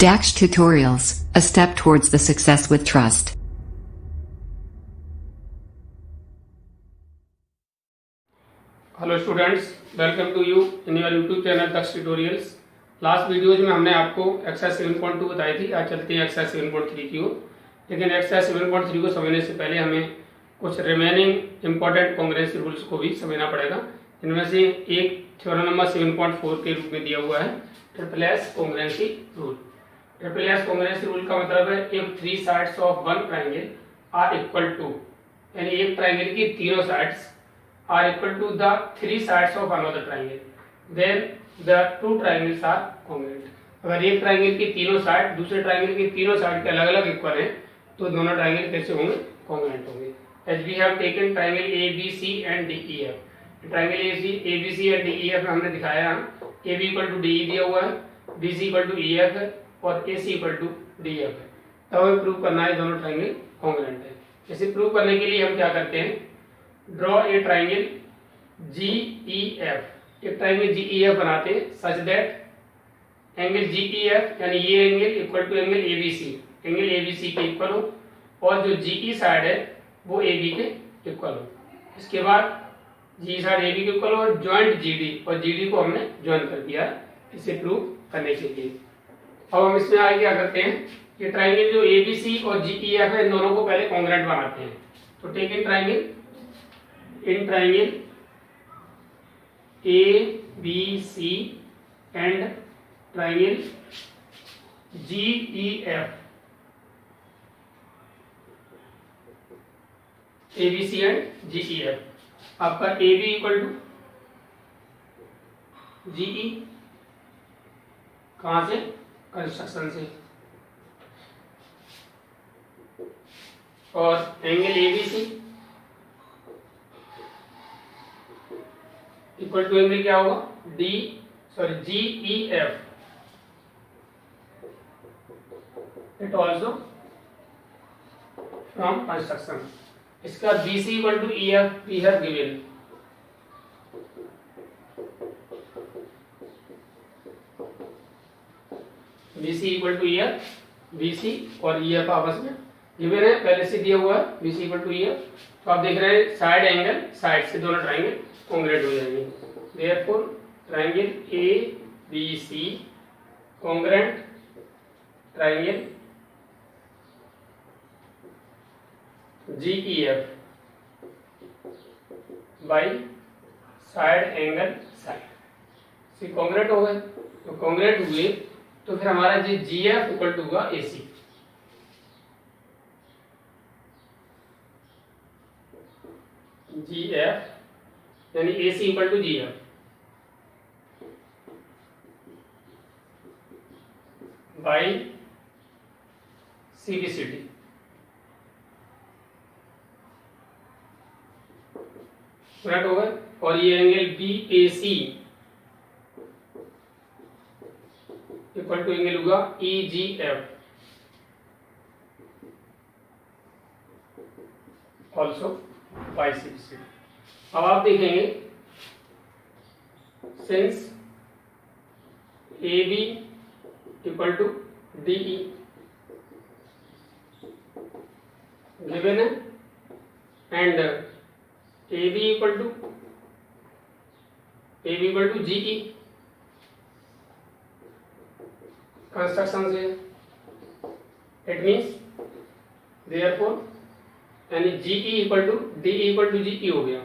Dax Tutorials, a step towards the success with trust. Hello students, welcome to you in your YouTube channel Daksh tutorials. Last videos में हमने आपको exercise 7.2 बताई थी। आज चलते हैं एक्सरसाइज 7.3 की ओर। लेकिन एक्सरसाइज 7.3 को समझने से पहले हमें कुछ रिमेनिंग इंपॉर्टेंट कांग्रेंसी रूल्स को भी समझना पड़ेगा। इनमें से एक थ्योरम नंबर 7.4 के रूप में दिया हुआ है triple S congruency rule. Triple S congruency rule का मतलब है if three sides of one triangle are equal to, यानी एक ट्राइंगल की तीनों sides are equal to the three sides of another triangle, then the two triangles are congruent। अगर एक triangle की तीनों साइड दूसरे ट्राइंगल की तीनों साइड के अलग अलग इक्वल हैं तो दोनों ट्राइंगल कैसे होंगे? कॉन्ग्रुएंट होंगे। As we have taken triangle A B C and D E F. Triangle A B C and D E F हमने दिखाया, A B equal to D E दिया हुआ है, B C equal to E F है और A C equal to D F है। तब हमें प्रूव करना है दोनों ट्राइंगल कॉन्ग्रुएंट है। इसे प्रूव करने के लिए हम क्या करते हैं, ड्रॉ ए ट्राइंगल GEF। एक ट्राइंगल GEF बनाते हैं सच दैट एंगल GEF यानी ये angle equal to angle ABC, angle ABC के इक्वल हो और जो GE साइड है वो AB के इक्वल हो। इसके बाद GE साइड AB के इक्वल हो और जॉइंट GD, और GD को हमने ज्वाइन कर दिया इसे प्रूव करने के लिए। अब हम इसमें आगे क्या करते हैं, ये ट्राइंगल जो ABC और GEF है इन दोनों को पहले कॉन्ग्रुएंट बनाते हैं। तो take in triangle ABC and triangle GEF, ABC and GEF। आपका AB इक्वल टू GE, कहां से? कंस्ट्रक्शन से। और angle ABC equal to angle क्या होगा? GEF। It also from construction. इसका BC equal to EF we have given. BC equal to EF, BC और EF आपस में गिवन है, पहले से दिया हुआ है BC इक्वल टू EF। तो आप देख रहे हैं साइड एंगल साइड से दोनों ट्राइंगल कॉन्ग्रुएंट हो जाएंगे। Therefore, triangle ABC congruent triangle GEF by side angle side से congruent हो गए। तो congruent हुए तो फिर हमारा जो GF इक्वल टू हुआ AC। GF यानी AC equal to GF by CBCD। Correct होगा। और ये angle BAC equal to angle होगा EGF ऑल्सो बाई CBCD। अब आप देखेंगे since AB equal to DE given है and AB equal to GE construction से, इट मीन्स देयरफॉर यानी GE equal to DE equal to GE हो गया।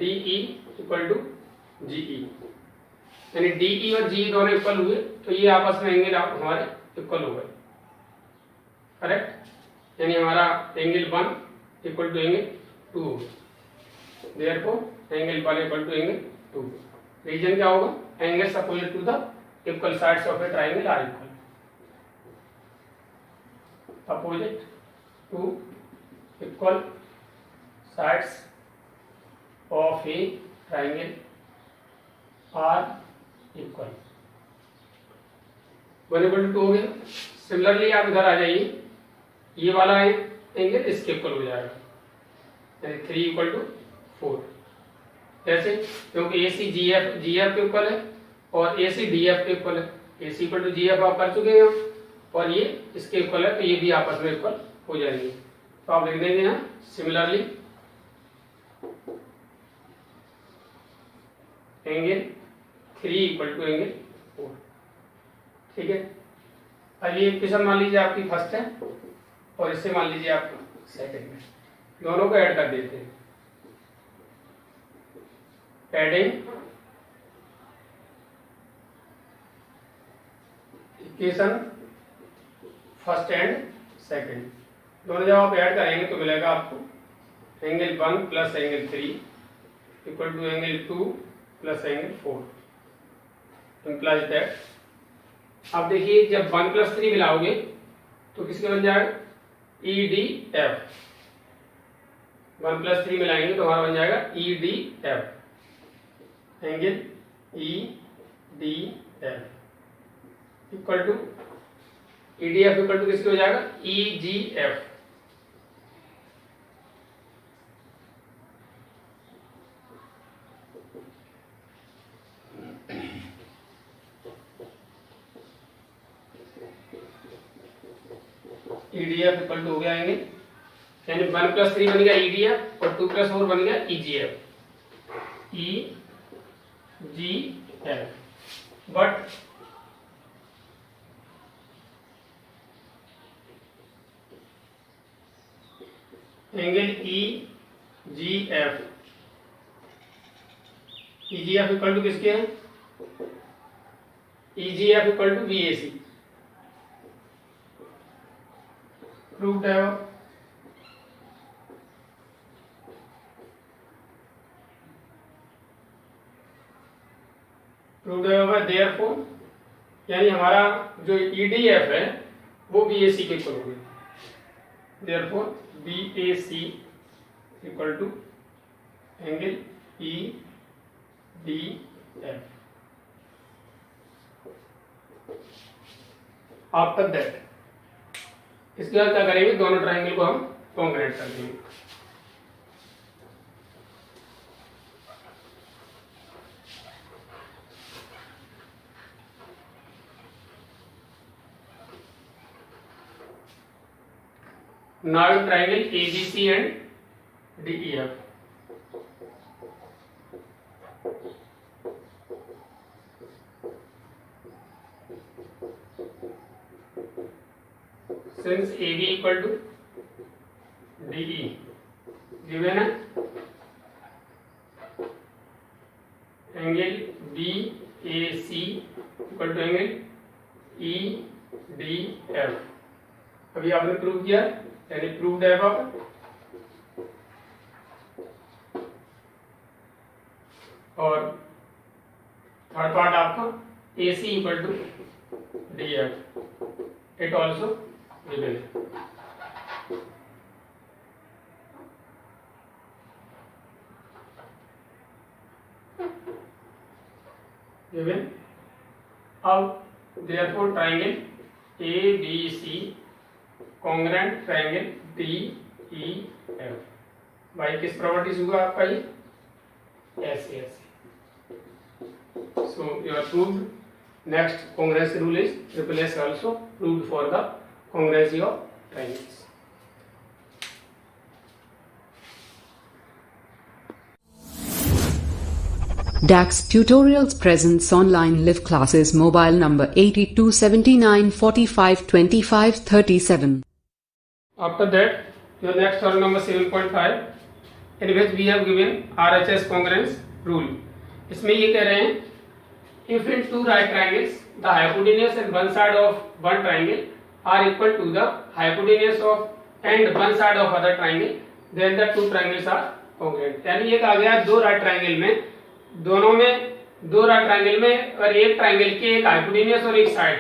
DE equal to GE यानी DE और GE दोनों इक्वल हुए तो ये आपस में एंगल आप हमारे इक्वल हो गए। करेक्ट, यानी हमारा एंगल 1 इक्वल टू एंगल 2 हो गया। Therefore angle 1 equal to angle 2। Reason क्या होगा? Angles opposite to the equal sides of a triangle are equal. Opposite to equal sides of a triangle are equal. 1 equal to 2 हो गया। Similarly आप इधर आ जाइए, ये वाला एंगल इसके इक्वल हो जाएगा, यानी 3 इक्वल टू 4। कैसे? क्योंकि AC GF के इक्वल है और AC DF के इक्वल है। AC इक्वल टू GF आप कर चुके हैं, और ये इसके इक्वल है, तो ये भी आपस में इक्वल हो जाएंगे। तो आप लिख देंगे यहाँ similarly angle 3 equal to angle 4। ठीक है, अब ये इक्वेशन मान लीजिए आपकी फर्स्ट है और इससे मान लीजिए आप सेकंड में, दोनों को ऐड कर देते हैं। Adding equation first and second, दोनों जब आप ऐड करेंगे तो मिलेगा आपको angle 1 plus angle 3 equal to angle 2 plus angle 4। Implies that, अब देखिए जब 1 प्लस 3 मिलाओगे तो किसके बन जाएगा, ई डी एफ। 1 प्लस 3 मिलाएंगे तो हमारा बन जाएगा E D F, angle E D F equal to E D F equal to किसके हो जाएगा, E G F. EDF equal to हो गया एंगल, यानी 1 प्लस 3 बन गया ईडीएफ और 2 प्लस 4 बन गया EGF, E G F. But angle E G F, E G F equal to किसके है, E G F equal to B A C. Proved है, प्रूव्ड है। देयरफॉर यानी हमारा जो ईडीएफ है वो बीएसी के इक्वल हो गया। Therefore BAC equal to angle E D F. After that इसके बाद क्या करेंगे, दोनों ट्राइंगल को हम कॉन्ग्रुएंट कर देंगे। Now triangle ABC and DEF, since AB equal to DE given है, एंगल BAC equal to angle EDF। अभी आपने प्रूव किया यानी प्रूव्ड है अब। और थर्ड पार्ट आपका AC equal to DF, it also given. Given. अब therefore triangle ABC congruent triangle DEF, भाई किस प्रॉपर्टीज होगा आपका ये, ऐसे ऐसे। So you are proved. Next congruency rule is triple S also proved for the congruency of triangles. DAX Tutorials presents online live classes. Mobile number 8279452537. After that, your next problem number 7.5, in which we have given RHS congruence rule. इसमें ये कह रहे हैं, if in two right triangles the hypotenuse and one side of one triangle are equal to the hypotenuse of and one side of other triangle, then the two triangles are congruent। यानी ये कहा गया दो right triangle में, दोनों में दो right triangle में और एक ट्राइंगल के एक हाइपोटेन्यूस और एक साइड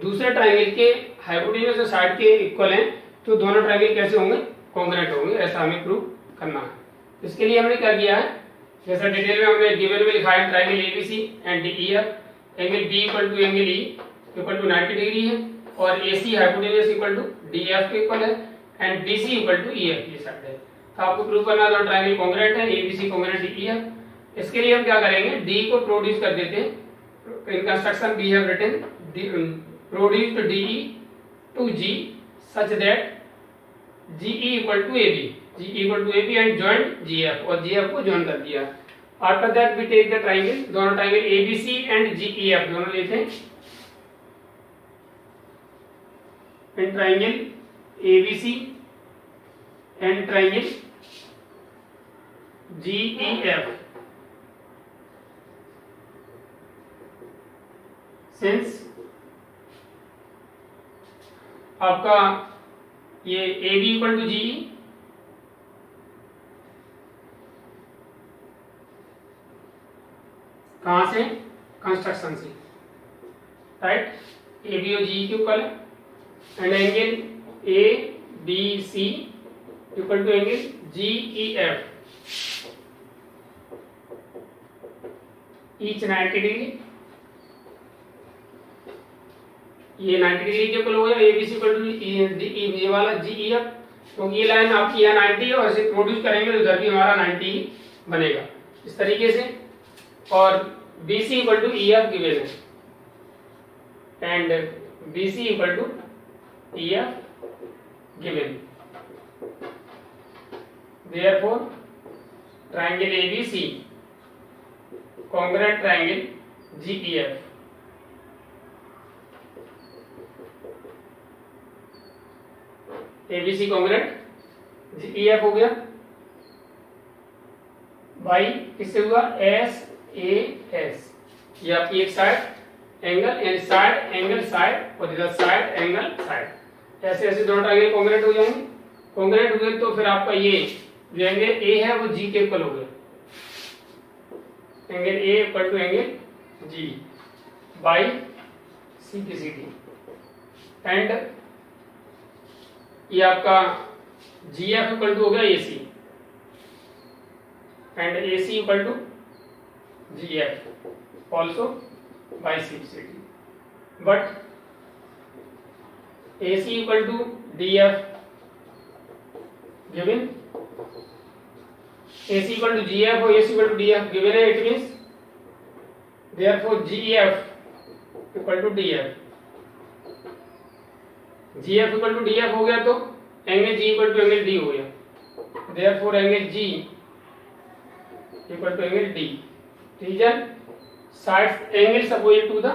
दूसरे ट्राइंगल के हाइपोटेन्यूस और साइड के इक्वल हैं, तो दोनों ट्राइंगल कैसे होंगे, कॉन्ग्रुएंट होंगे। ऐसा हमें प्रूव करना है। इसके लिए हमने क्या किया है, जैसा डिटेल में हमने गिवन में लिखा है, triangle ABC and DEF, angle B equal to angle E equal to 90 degree है और AC hypotenuse equal to DF के इक्वल है and BC equal to EF की साइड है। तो आपको प्रूव करना है ट्राइंगल कॉन्ग्रुएंट है, एबीसी कॉन्ग्रुएंट डीईएफ। इसके लिए हम क्या करेंगे, डी को प्रोड्यूस कर देते हैं। In construction we have written produced DE to G such that GE equal to AB, GE equal to AB and join GF, और GF को join कर दिया। After that we take the triangle, दोनों triangle ABC and GEF दोनों लेते हैं। and triangle ABC and triangle GEF, since आपका ये AB इक्वल टू GE, कहां से? कंस्ट्रक्शन से, राइट। AB और GE के इक्वल है and angle ABC equal to angle GEF, each 90 degree. ये 90 डिग्री के इक्वल हो गया ABC इक्वल टू ये वाला GEF, क्योंकि ये लाइन आपकी यहाँ 90 है और इसे प्रोड्यूस करेंगे तो इधर भी हमारा 90 बनेगा इस तरीके से। और BC equal to EF given है and BC equal to EF given, therefore triangle ABC congruent triangle GEF, ABC congruent GEF हो गया। बाई किससे हुआ? SAS, ये आपकी एक साइड एंगल यानी साइड एंगल साइड और इधर साइड एंगल साइड, ऐसे ऐसे दोनों ट्रायंगल कॉन्ग्रुएंट हो जाएंगे। कॉन्ग्रुएंट हुए तो फिर आपका ये जो एंगल ए है वो जी के इक्वल हो गया, angle A equal to angle G by C की सी डी, एंड ये आपका जी एफ इक्वल टू हो गया A C and A C equal to G F also by C की C D, but AC equal to DF given, AC equal to GF or AC equal to DF given है, it means therefore GF equal to DF, GF equal to DF हो गया तो angle G equal to angle D हो गया, therefore angle G equal to angle D, region sides angles opposite to the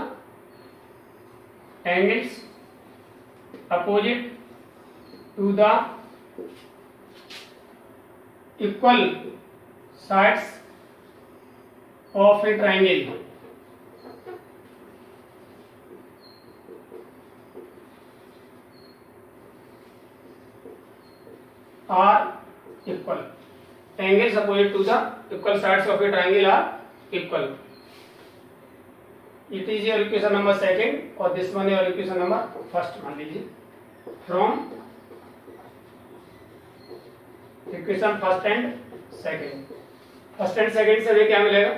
angles opposite to the equal sides of a triangle are equal, angles opposite to the equal sides of a triangle are equal. It is your equation number second और this one your equation number first मान लीजिए। From equation first and second, first and second से हमें क्या मिलेगा?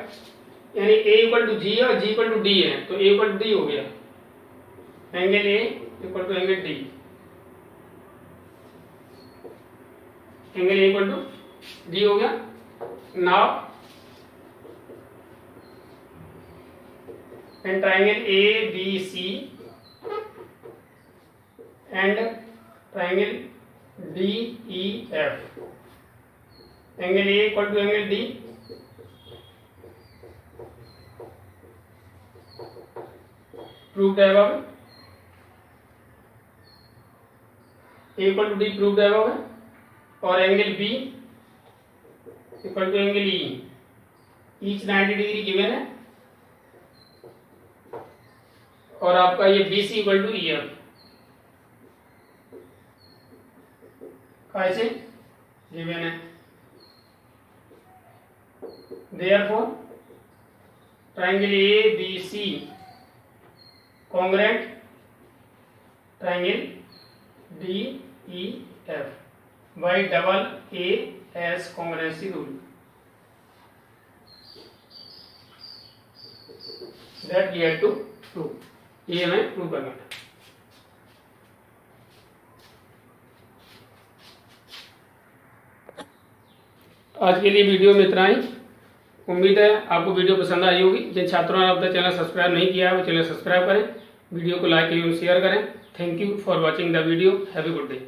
यानी a equal to जी है और g इक्वल टू d है तो a इक्वल टू d हो गया, angle a equal to angle d, angle a equal to d हो गया। Now and triangle ABC and triangle DEF, angle A equal to angle D, proved है अब, A equal to D proved है अब, और angle B equal to angle E, each 90 degree given है, और आपका ये BC इक्वल टू EF कैसे गिवन है। Therefore triangle ABC congruent triangle DEF by double AS congruency rule, that we have to prove, ये हमें प्रूव करना है। आज के लिए वीडियो में इतना ही। उम्मीद है आपको वीडियो पसंद आई होगी। जिन छात्रों ने अब तक चैनल सब्सक्राइब नहीं किया है वो चैनल सब्सक्राइब करें, वीडियो को लाइक एवं शेयर करें। Thank you for watching the video. Have a good day.